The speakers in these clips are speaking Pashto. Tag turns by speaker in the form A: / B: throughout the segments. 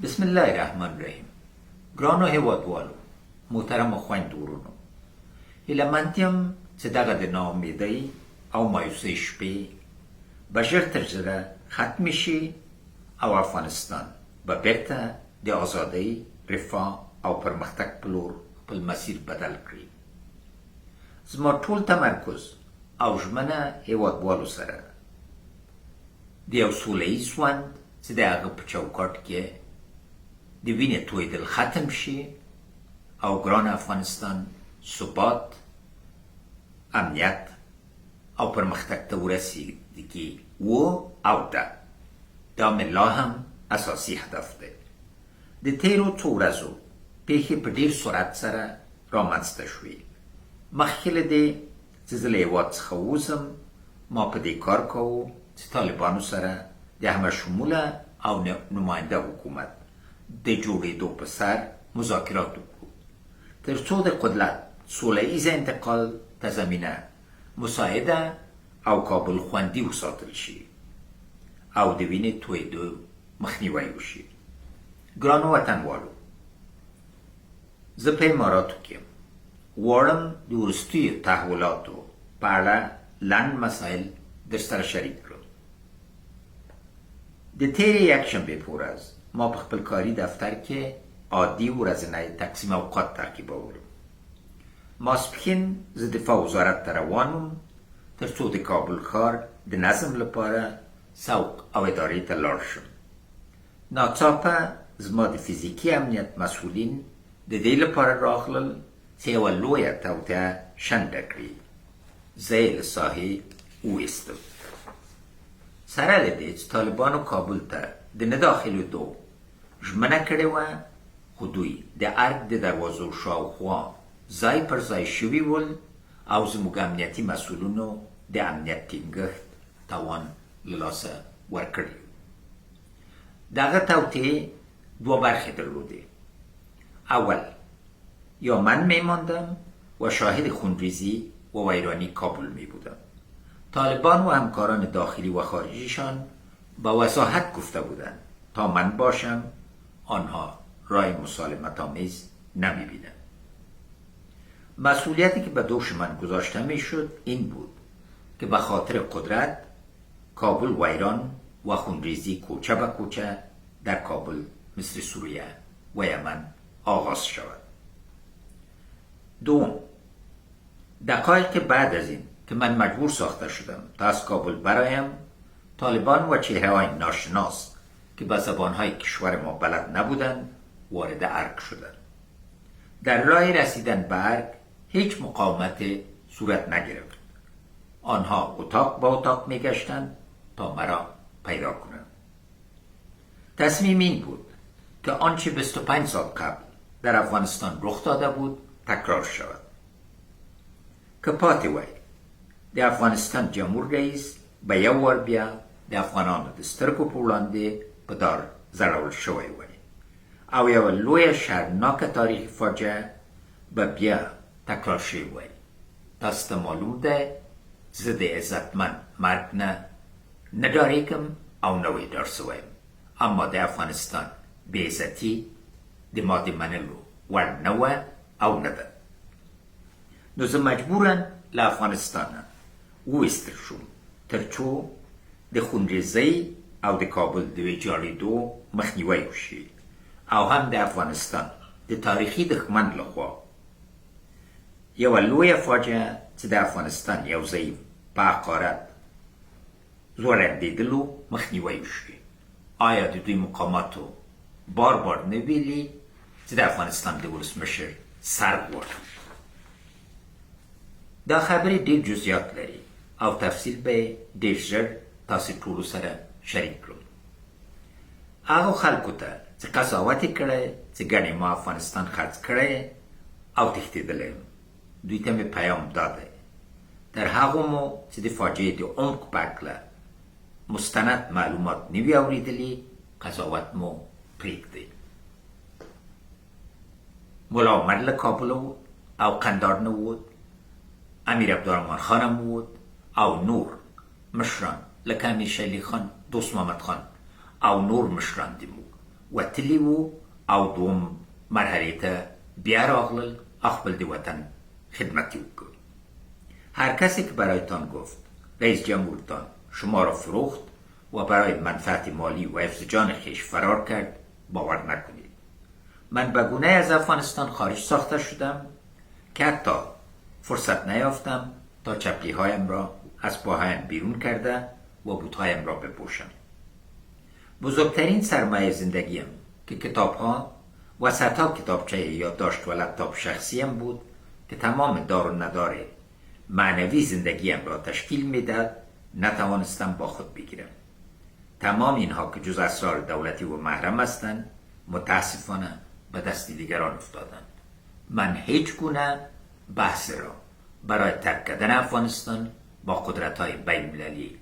A: بسم الله الرحمن الرحیم. ګرانو هیوادوالو، محترمو خویندو ورونو، هیله یم چې دغه د ناامیدۍ او مایوسۍ شپې به ژر تر ژره ختمې شي او افغانستان به بیرته د ازادۍ، رفاه او پرمختګ په لور خپل مسیر بدل کړي. زما ټول تمرکز او ژمنه هیوادوالو سره د یو سوله ییز ژوند چې د هغه په چوکاټ کې د وینې تویدل ختم شي او ګران افغانستان ثبات، امنیت او پرمختګ ته ورسیږي و او ده. دا مې لا هم اساسي هدف دی. د تیرو څو ورځو پیښې په ډیر سرعت سره رامنځته شوې. مخکې له دې چې زه له هیواد څخه ووځم، ما په دې کار کوو چې طالبانو سره د همه شموله او نماینده حکومت د جوړېدو په سر مذاکرات وکړو، تر څو د قدرت سوله ییز انتقال ته زمینه مساعده او کابل خوندي وساتل شي او د وینې تویدو مخنیوی وشي. ګرانو وطنوالو، زه په اماراتو کې یم. غواړم د وروستیو تحولاتو په اړه لنډ مسایل درسره شریک کړم. د تیرې یکشنبې په ورځ ما په خپل کاري دفتر کې عادي ورځنی تقسیم اوقات تعقیبولم. ماسپښین زه دفاع وزارت ته روان وم تر څو د کابل ښار د نظم لپاره سوق او ادارې ته لاړ شم. ناڅاپه زما د فزیکي امنیت مسئولین د دې لپاره راغلل چې یوه لویه توطیه شنډه کړي. زه یې له ساحې وویستم. سره له دې چې طالبانو کابل ته د نه داخلېدو ژمنه کړې وه، خو دوی د ارګ د دروازو شاوخوا ځای پر ځای شوي ول او زموږ امنیتي مسؤلینو د امنیت ټینګښت توان له لاسه ورکړی. دغه توطیې دوه برخې درلودې. اول، یا من میماندم و شاهد خونریزی و ویرانی کابل می بودم. طالبان و همکاران داخلی و خارجیشان با وضاحت گفته بودند تا من باشم آنها رای مسالمت آمیز نمی بینند. مسئولیتی که به دوش من گذاشته می شد این بود که به خاطر قدرت کابل ویران و خونریزی کوچه به کوچه در کابل مثل سوریه و یمن آغاز شود. دوم، دقایق بعد از این که من مجبور ساخته شدم تا از کابل برایم، طالبان و چهره‌های ناشناس که به زبانهای کشور ما بلد نبودند وارد ارگ شدند. در راه رسیدن به ارگ هیچ مقاومت صورت نگرفت. آنها اتاق با اتاق میگشتند تا مرا پیدا کنند. تصمیم این بود که آنچه 25 سال قبل در افغانستان رخ داده بود تکرار شود. که پاتې وای، د افغانستان جمهور رئیس به یو وار بیا د افغانانو د سترګو په وړاندې په دار ځړول شوی وای او یوه لویه شرمناکه تاریخي فاجعه به بیا تکرار شوی وای. تاسو ته معلوم دی زه د عزتمند مرګ نه ډارېږم او نه ویډار سوی یم، اما د افغانستان بېعزتي د ما د منلو وړ نه وه او نه ده. نو زه مجبورم له افغانستانه وویستل شوم تر څو د خونریزۍ او د کابل د ویجاړېدو مخنیوی وشي او هم د افغانستان د تاریخي دښمن لخوا یوه لویه فاجعه چې د افغانستان یو ځای په حقارت زورندېدلو مخنیوی وشي. آیا د دوی مقاماتو بار بار نه ویلي چې د افغانستان د ولسمشر سر غواړي؟ دا خبرې ډېر جزئیات لري او تفصیل به ډېر ژر تاسې ټولو سره شریک کړم. هغو خلکو ته چې قضاوت یې کړی چې ګڼې ما افغانستان خرڅ کړی او تښتېدلی یم، دوی ته مې پیام دا دی: تر هغو مو چې د فاجعې د عمق په هکله مستند معلومات نه وي اورېدلي، قضاوت مو پرېږدئ. ملا عمر له کابل ووت او قندار نه ووت، امیر عبدالرحمن خان هم ووت او نور مشران لکه امیر شیرعلی خان، دوست محمد خان او نور مشران د موږ وتلي وو او دوم مرحله ته بیا راغلل خپل د وطن خدمت وکړ. هر کسی که برایتان گفت رئیس جمهورتان شما را فروخت و برای منفعت مالی و حفظ جان خویش فرار کرد باور نکنید. من به گونه از افغانستان خارج ساخته شدم که حتی فرصت نیافتم تا چپلی هایم را از پاهایم بیرون کرده و بوتهایم را بپوشم. بزرگترین سرمایه زندگیم که کتاب ها و صدها کتابچه یادداشت و لپتاپ شخصیم بود که تمام دار و ندار معنوی زندگیم را تشکیل میداد، نتوانستم با خود بگیرم. تمام اینها که جز اسرار دولتی و محرم هستند متاسفانه به دست دیگران افتادند. من هیچ گونه بحث را برای ترک کردن افغانستان با قدرت‌های بین‌المللی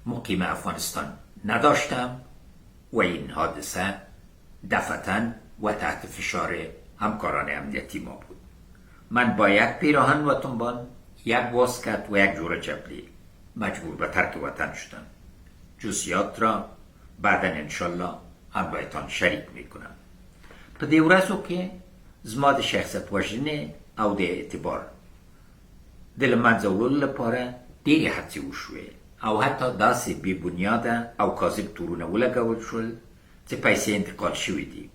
A: مقیم افغانستان نداشتم و این حادثه دفعتاً و تحت فشار همکاران امنیتی ما بود. من با یک پیراهن و تنبان، یک واسکت و یک جوره چپلی مجبور به ترک وطن شدم. جزئیات را بعدا انشالله هم بایتان شریک میکنم. په دې ورځو کې زما د شخصیت وژنې او د اعتبار د له منځه وړلو لپاره ډېرې هڅې وشوې او حتی داسې بې بنیاده او کاذب تورونه ولګول شول چې پیسې انتقال شوي دي.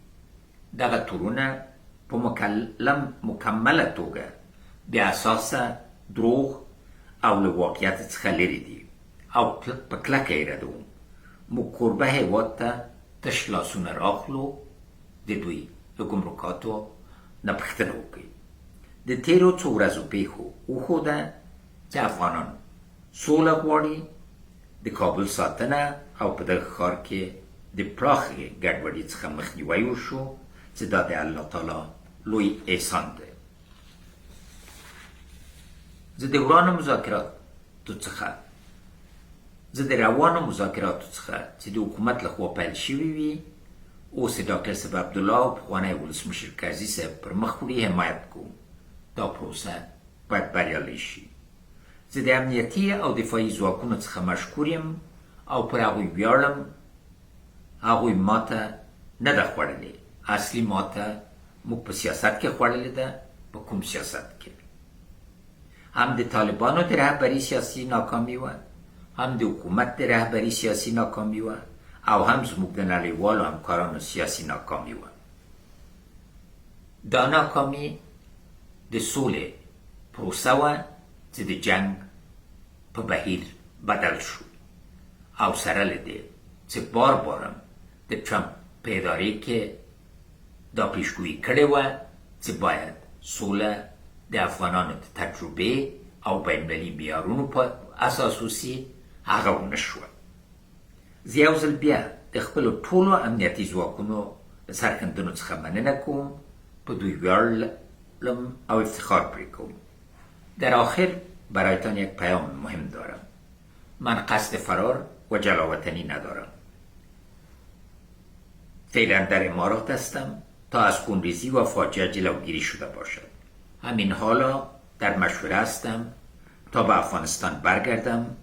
A: دغه تورونه په مکمله توګه بې اساسه دروغ او له واقعیت څخه لرې دي او په کلکه یې ردوم. موږ کوربه هیواد ته تش لاسونه راخلو د دوی له ګمرکاتو نه پوښتنه وکړي. د تیرو څو ورځو پیښو وښوده چې افغانان سوله غواړي، د کابل ساتنه او په دغه ښار کې د پراخې ګډوډۍ څخه مخنیوی وشو چې دا د الله تعالی لوی احسان دی. زه د روانو مذاکراتو څخه چې د حکومت لخوا پیل شوي وي اوس د ډاکټر صاحب عبدالله او پخوانی ولسمشر قاضي صاحب پر مخ وړي حمایت کوم. دا پروسه باید بریالی شي. زه د امنیتي او دفاعي ځواکونو څخه مشکور یم او پر هغوی ویاړم. هغوی ماته نه ده خوړلې. اصلي ماته موږ په سیاست کې خوړلې ده. په کوم سیاست کې؟ هم د طالبانو د رهبري سیاسي ناکامي وه، هم د حکومت د رهبري سیاسي ناکامي وه او هم زموږ د نړیوالو همکارانو سیاسي ناکامي وه. دا ناکامي د سولې پروسه وه چې د جنگ په بهیر بدل شو او سره له دې چې بار بارم د ټرمپ په ادارې کې دا پیشګویي کړې وه چې باید سوله د افغانانو د تجربې او بین‌المللي معیارونو په اساس وسي. هغه ونه شوه. زه یو ځل بیا د خپلو ټولو امنیتي ځواکونو د سرښندنو څخه مننه کوم. په دوی ویاړم او افتخار پرې کوم. در آخر برایتان یک پیام مهم دارم. من قصد فرار و جلاوطنی ندارم. فعلا در امارات هستم تا از خونریزی و فاجعه جلوگیری شده باشد. همین حالا در مشوره هستم تا به افغانستان برگردم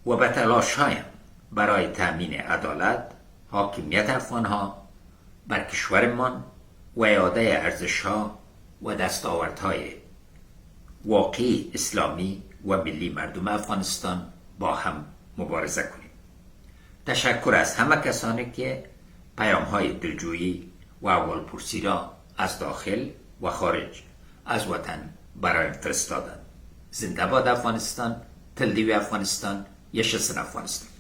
A: و به تلاش‌هایم برای تأمین عدالت، حاکمیت افغان‌ها بر کشورمان و اعاده ارزش‌ها و دستاوردهای واقعی اسلامی و ملی مردم افغانستان با هم مبارزه کنیم. تشکر از همه کسانی که پیام‌های دلجویی و احوالپرسی را از داخل و خارج از وطن برایم فرستادند. زنده باد افغانستان، تل دی افغانستان، yaşasın Afganistan.